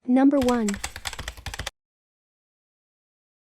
Number 1.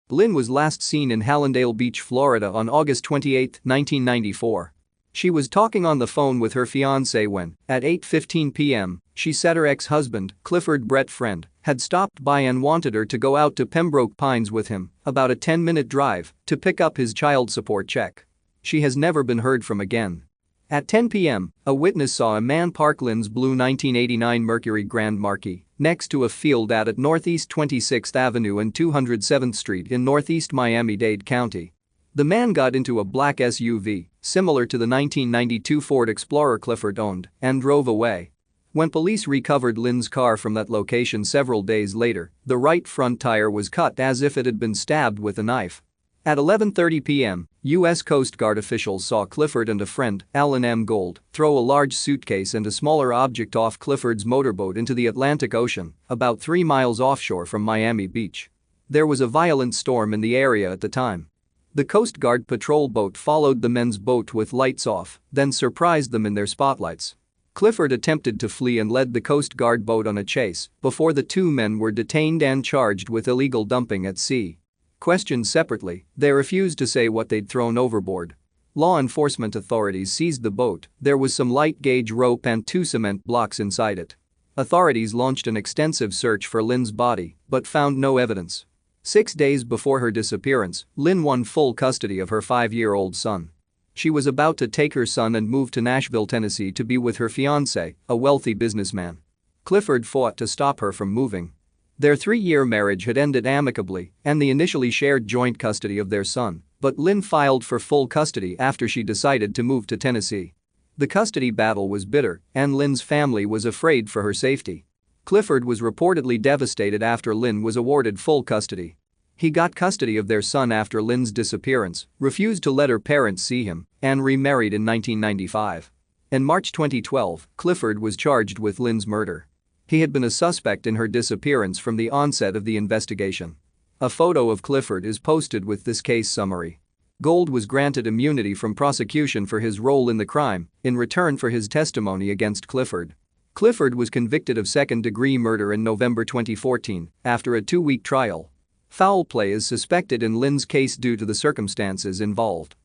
Lynn was last seen in Hallandale Beach, Florida on August 28, 1994. She was talking on the phone with her fiancé when, at 8:15 p.m., she said her ex-husband, Clifford Brett Friend, had stopped by and wanted her to go out to Pembroke Pines with him, about a 10-minute drive, to pick up his child support check. She has never been heard from again. At 10 p.m., a witness saw a man park Lynn's blue 1989 Mercury Grand Marquis next to a field at Northeast 26th Avenue and 207th Street in northeast Miami-Dade County. The man got into a black SUV, similar to the 1992 Ford Explorer Clifford owned, and drove away. When police recovered Lynn's car from that location several days later, the right front tire was cut as if it had been stabbed with a knife. At 11:30 p.m., U.S. Coast Guard officials saw Clifford and a friend, Alan M. Gold, throw a large suitcase and a smaller object off Clifford's motorboat into the Atlantic Ocean, about 3 miles offshore from Miami Beach. There was a violent storm in the area at the time. The Coast Guard patrol boat followed the men's boat with lights off, then surprised them in their spotlights. Clifford attempted to flee and led the Coast Guard boat on a chase before the two men were detained and charged with illegal dumping at sea. Questioned separately, they refused to say what they'd thrown overboard. Law enforcement authorities seized the boat. There was some light gauge rope and 2 cement blocks inside it. Authorities launched an extensive search for Lynn's body but found no evidence. 6 days before her disappearance, Lynn won full custody of her 5-year-old son. She was about to take her son and move to Nashville, Tennessee to be with her fiancé, a wealthy businessman. Clifford fought to stop her from moving. Their 3-year marriage had ended amicably and they initially shared joint custody of their son, but Lynn filed for full custody after she decided to move to Tennessee. The custody battle was bitter and Lynn's family was afraid for her safety. Clifford was reportedly devastated after Lynn was awarded full custody. He got custody of their son after Lynn's disappearance, refused to let her parents see him, and remarried in 1995. In March 2012, Clifford was charged with Lynn's murder. He had been a suspect in her disappearance from the onset of the investigation. A photo of Clifford is posted with this case summary. Gold was granted immunity from prosecution for his role in the crime in return for his testimony against Clifford. Clifford was convicted of second-degree murder in November 2014 after a 2-week trial. Foul play is suspected in Lynn's case due to the circumstances involved.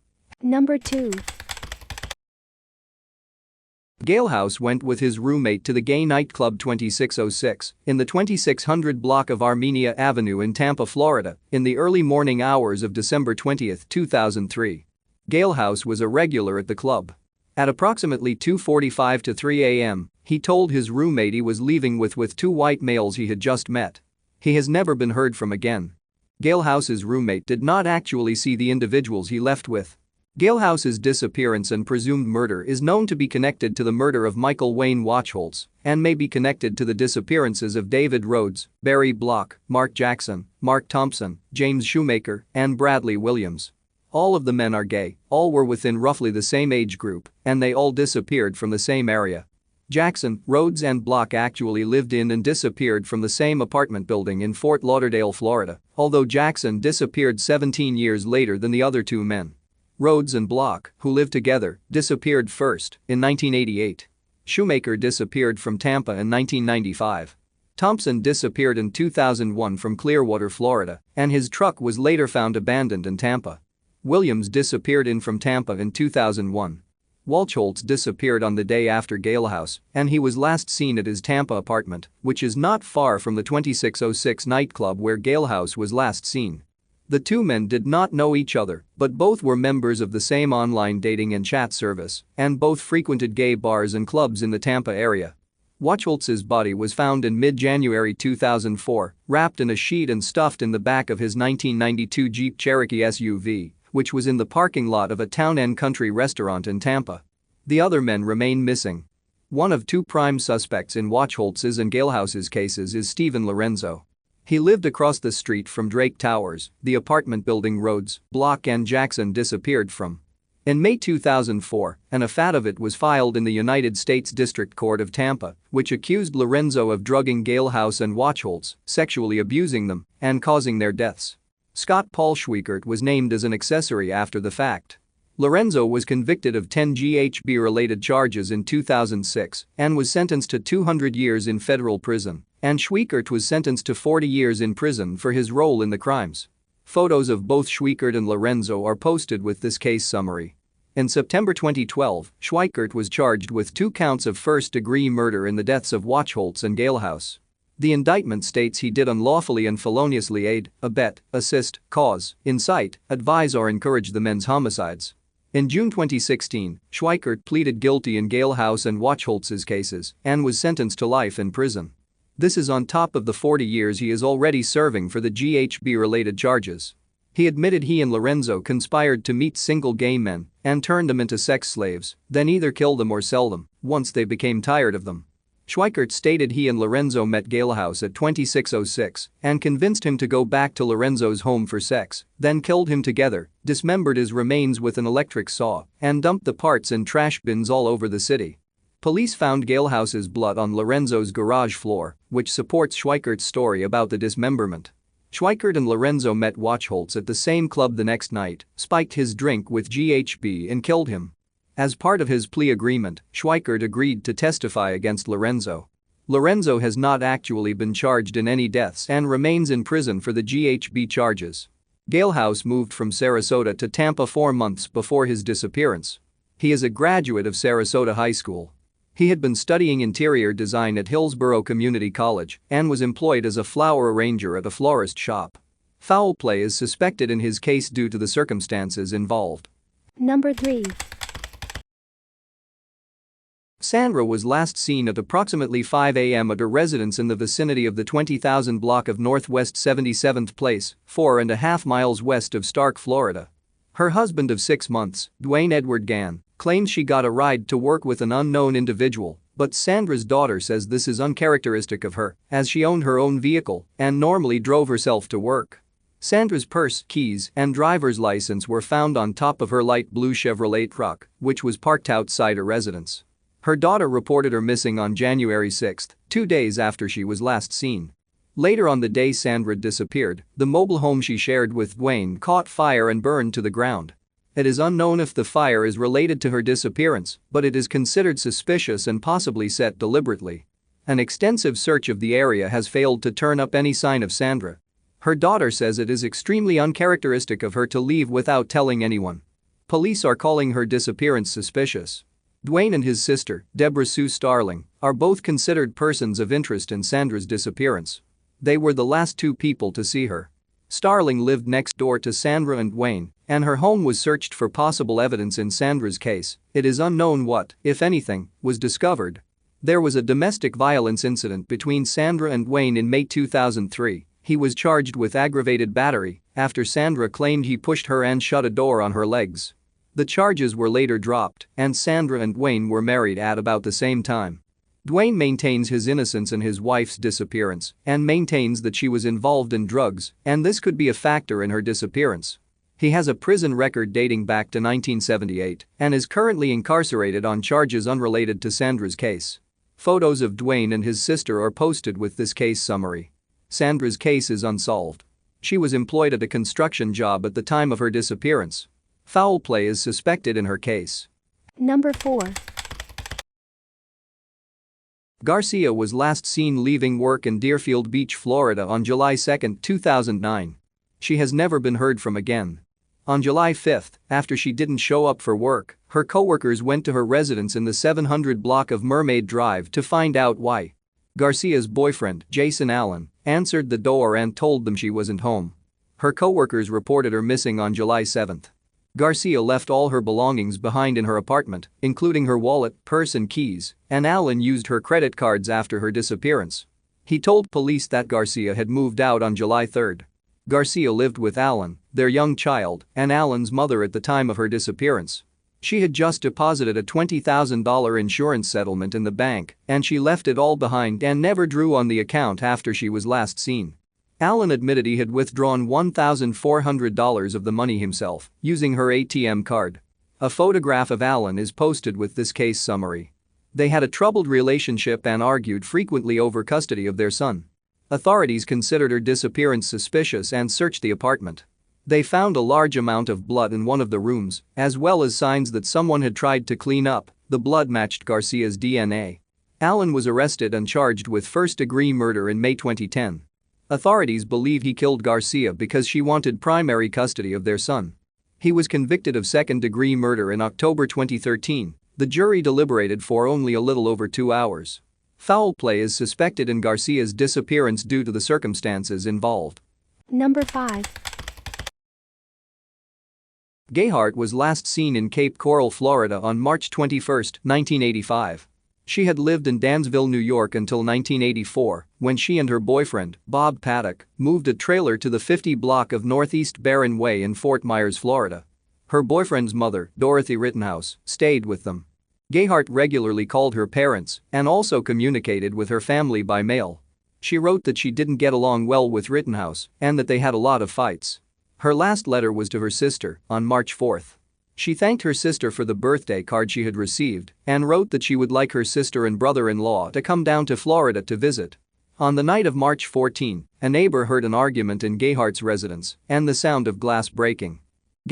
Number 2. Gale House went with his roommate to the gay nightclub 2606 in the 2600 block of Armenia Avenue in Tampa, Florida, in the early morning hours of December 20, 2003. Gale House was a regular at the club. At approximately 2:45 to 3 a.m., he told his roommate he was leaving with 2 white males he had just met. He has never been heard from again. Gale House's roommate did not actually see the individuals he left with. Gale House's disappearance and presumed murder is known to be connected to the murder of Michael Wayne Wachholtz and may be connected to the disappearances of David Rhodes, Barry Block, Mark Jackson, Mark Thompson, James Shoemaker, and Bradley Williams. All of the men are gay, all were within roughly the same age group, and they all disappeared from the same area. Jackson, Rhodes and Block actually lived in and disappeared from the same apartment building in Fort Lauderdale, Florida, although Jackson disappeared 17 years later than the other 2 men. Rhodes and Block, who lived together, disappeared first in 1988. Shoemaker disappeared from Tampa in 1995. Thompson disappeared in 2001 from Clearwater, Florida, and his truck was later found abandoned in Tampa. Williams disappeared from Tampa in 2001. Wachholtz disappeared on the day after Gale House, and he was last seen at his Tampa apartment, which is not far from the 2606 nightclub where Gale House was last seen. The 2 men did not know each other, but both were members of the same online dating and chat service, and both frequented gay bars and clubs in the Tampa area. Wachholtz's body was found in mid-January 2004, wrapped in a sheet and stuffed in the back of his 1992 Jeep Cherokee SUV, which was in the parking lot of a town and country restaurant in Tampa. The other men remain missing. One of 2 prime suspects in Wachholtz's and Gale House's cases is Stephen Lorenzo. He lived across the street from Drake Towers, the apartment building Rhodes, Block and Jackson disappeared from. In May 2004, an affidavit was filed in the United States District Court of Tampa, which accused Lorenzo of drugging Gale House and Wachholtz, sexually abusing them, and causing their deaths. Scott Paul Schwiekert was named as an accessory after the fact. Lorenzo was convicted of 10 GHB-related charges in 2006 and was sentenced to 200 years in federal prison, and Schweikert was sentenced to 40 years in prison for his role in the crimes. Photos of both Schweikert and Lorenzo are posted with this case summary. In September 2012, Schweikert was charged with 2 counts of first-degree murder in the deaths of Wachholz and Gale House. The indictment states he did unlawfully and feloniously aid, abet, assist, cause, incite, advise or encourage the men's homicides. In June 2016, Schweikert pleaded guilty in Gale House and Wachholz's cases and was sentenced to life in prison. This is on top of the 40 years he is already serving for the GHB-related charges. He admitted he and Lorenzo conspired to meet single gay men and turn them into sex slaves, then either kill them or sell them once they became tired of them. Schweikert stated he and Lorenzo met Gale House at 2606 and convinced him to go back to Lorenzo's home for sex, then killed him together, dismembered his remains with an electric saw, and dumped the parts in trash bins all over the city. Police found Gale House's blood on Lorenzo's garage floor, which supports Schweikert's story about the dismemberment. Schweikert and Lorenzo met Wachholz at the same club the next night, spiked his drink with GHB and killed him. As part of his plea agreement, Schweikert agreed to testify against Lorenzo. Lorenzo has not actually been charged in any deaths and remains in prison for the GHB charges. Gale House moved from Sarasota to Tampa 4 months before his disappearance. He is a graduate of Sarasota High School. He had been studying interior design at Hillsborough Community College and was employed as a flower arranger at a florist shop. Foul play is suspected in his case due to the circumstances involved. Number 3. Sandra was last seen at approximately 5 a.m. at her residence in the vicinity of the 20,000 block of Northwest 77th Place, 4.5 miles west of Stark, Florida. Her husband of 6 months, Dwayne Edward Gann, claims she got a ride to work with an unknown individual, but Sandra's daughter says this is uncharacteristic of her, as she owned her own vehicle and normally drove herself to work. Sandra's purse, keys, and driver's license were found on top of her light blue Chevrolet truck, which was parked outside her residence. Her daughter reported her missing on January 6, 2 days after she was last seen. Later on the day Sandra disappeared, the mobile home she shared with Dwayne caught fire and burned to the ground. It is unknown if the fire is related to her disappearance, but it is considered suspicious and possibly set deliberately. An extensive search of the area has failed to turn up any sign of Sandra. Her daughter says it is extremely uncharacteristic of her to leave without telling anyone. Police are calling her disappearance suspicious. Dwayne and his sister, Deborah Sue Starling, are both considered persons of interest in Sandra's disappearance. They were the last 2 people to see her. Starling lived next door to Sandra and Dwayne, and her home was searched for possible evidence in Sandra's case. It is unknown what, if anything, was discovered. There was a domestic violence incident between Sandra and Dwayne in May 2003. He was charged with aggravated battery after Sandra claimed he pushed her and shut a door on her legs. The charges were later dropped, and Sandra and Dwayne were married at about the same time. Dwayne maintains his innocence in his wife's disappearance and maintains that she was involved in drugs, and this could be a factor in her disappearance. He has a prison record dating back to 1978 and is currently incarcerated on charges unrelated to Sandra's case. Photos of Dwayne and his sister are posted with this case summary. Sandra's case is unsolved. She was employed at a construction job at the time of her disappearance. Foul play is suspected in her case. Number 4. Garcia was last seen leaving work in Deerfield Beach, Florida on July 2, 2009. She has never been heard from again. On July 5, after she didn't show up for work, her coworkers went to her residence in the 700 block of Mermaid Drive to find out why. Garcia's boyfriend, Jason Allen, answered the door and told them she wasn't home. Her coworkers reported her missing on July 7. Garcia left all her belongings behind in her apartment, including her wallet, purse and keys, and Allen used her credit cards after her disappearance. He told police that Garcia had moved out on July 3. Garcia lived with Allen, their young child, and Allen's mother at the time of her disappearance. She had just deposited a $20,000 insurance settlement in the bank, and she left it all behind and never drew on the account after she was last seen. Allen admitted he had withdrawn $1,400 of the money himself, using her ATM card. A photograph of Allen is posted with this case summary. They had a troubled relationship and argued frequently over custody of their son. Authorities considered her disappearance suspicious and searched the apartment. They found a large amount of blood in one of the rooms, as well as signs that someone had tried to clean up. The blood matched Garcia's DNA. Allen was arrested and charged with first-degree murder in May 2010. Authorities believe he killed Garcia because she wanted primary custody of their son. He was convicted of second-degree murder in October 2013. The jury deliberated for only a little over 2 hours. Foul play is suspected in Garcia's disappearance due to the circumstances involved. Number 5. Hart was last seen in Cape Coral, Florida on March 21, 1985. She had lived in Dansville, New York until 1984, when she and her boyfriend, Bob Paddock, moved a trailer to the 50 block of Northeast Barron Way in Fort Myers, Florida. Her boyfriend's mother, Dorothy Rittenhouse, stayed with them. Hart regularly called her parents and also communicated with her family by mail. She wrote that she didn't get along well with Rittenhouse and that they had a lot of fights. Her last letter was to her sister on March 4. She thanked her sister for the birthday card she had received and wrote that she would like her sister and brother-in-law to come down to Florida to visit. On the night of March 14, a neighbor heard an argument in Hart's residence and the sound of glass breaking.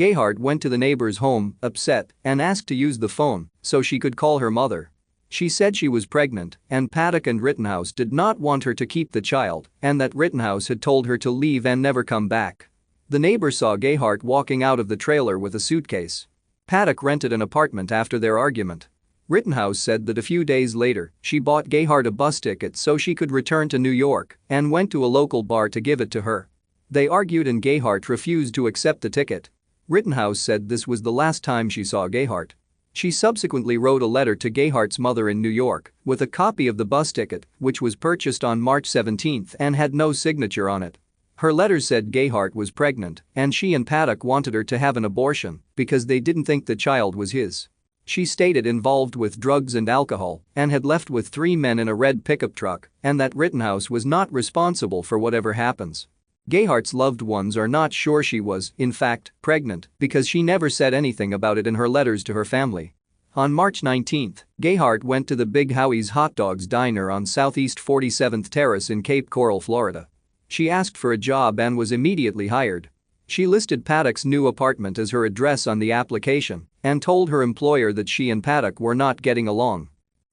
Hart went to the neighbor's home, upset, and asked to use the phone so she could call her mother. She said she was pregnant and Paddock and Rittenhouse did not want her to keep the child and that Rittenhouse had told her to leave and never come back. The neighbor saw Hart walking out of the trailer with a suitcase. Paddock rented an apartment after their argument. Rittenhouse said that a few days later, she bought Hart a bus ticket so she could return to New York and went to a local bar to give it to her. They argued and Hart refused to accept the ticket. Rittenhouse said this was the last time she saw Hart. She subsequently wrote a letter to Hart's mother in New York with a copy of the bus ticket, which was purchased on March 17 and had no signature on it. Her letter said Hart was pregnant and she and Paddock wanted her to have an abortion because they didn't think the child was his. She stated involved with drugs and alcohol and had left with 3 men in a red pickup truck and that Rittenhouse was not responsible for whatever happens. Hart's loved ones are not sure she was, in fact, pregnant because she never said anything about it in her letters to her family. On March 19, Hart went to the Big Howie's Hot Dogs Diner on Southeast 47th Terrace in Cape Coral, Florida. She asked for a job and was immediately hired. She listed Paddock's new apartment as her address on the application and told her employer that she and Paddock were not getting along.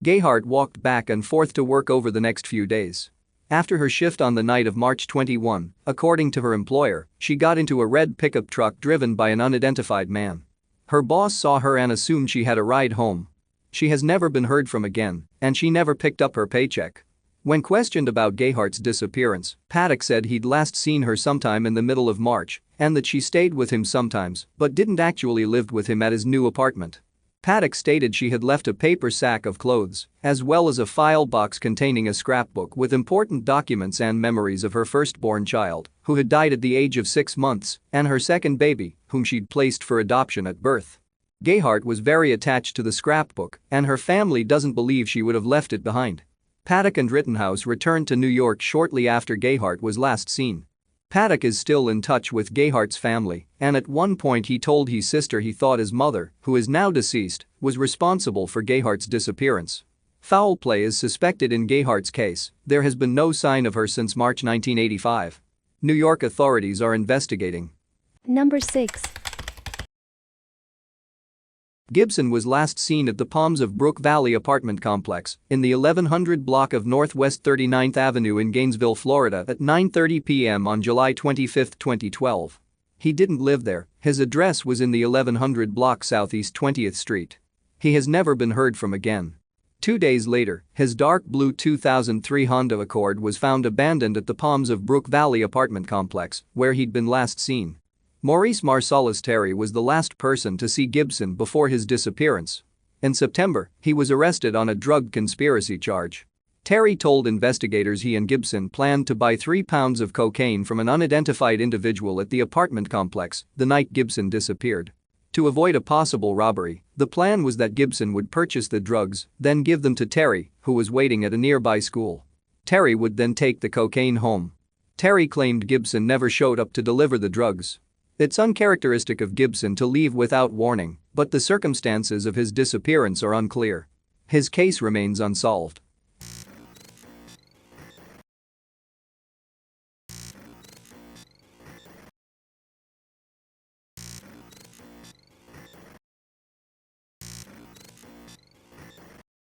Hart walked back and forth to work over the next few days. After her shift on the night of March 21, according to her employer, she got into a red pickup truck driven by an unidentified man. Her boss saw her and assumed she had a ride home. She has never been heard from again, and she never picked up her paycheck. When questioned about Hart's disappearance, Paddock said he'd last seen her sometime in the middle of March and that she stayed with him sometimes but didn't actually live with him at his new apartment. Paddock stated she had left a paper sack of clothes as well as a file box containing a scrapbook with important documents and memories of her firstborn child, who had died at the age of 6 months, and her second baby, whom she'd placed for adoption at birth. Hart was very attached to the scrapbook and her family doesn't believe she would have left it behind. Paddock and Rittenhouse returned to New York shortly after Hart was last seen. Paddock is still in touch with Hart's family and at one point he told his sister he thought his mother, who is now deceased, was responsible for Hart's disappearance. Foul play is suspected in Hart's case. There has been no sign of her since March 1985. New York authorities are investigating. Number 6. Gibson was last seen at the Palms of Brook Valley apartment complex in the 1100 block of Northwest 39th Avenue in Gainesville, Florida at 9:30 p.m. on July 25, 2012. He didn't live there, his address was in the 1100 block Southeast 20th Street. He has never been heard from again. 2 days later, his dark blue 2003 Honda Accord was found abandoned at the Palms of Brook Valley apartment complex, where he'd been last seen. Maurice Marsalis Terry was the last person to see Gibson before his disappearance. In September, he was arrested on a drug conspiracy charge. Terry told investigators he and Gibson planned to buy 3 pounds of cocaine from an unidentified individual at the apartment complex the night Gibson disappeared. To avoid a possible robbery, the plan was that Gibson would purchase the drugs, then give them to Terry, who was waiting at a nearby school. Terry would then take the cocaine home. Terry claimed Gibson never showed up to deliver the drugs. It's uncharacteristic of Gibson to leave without warning, but the circumstances of his disappearance are unclear. His case remains unsolved.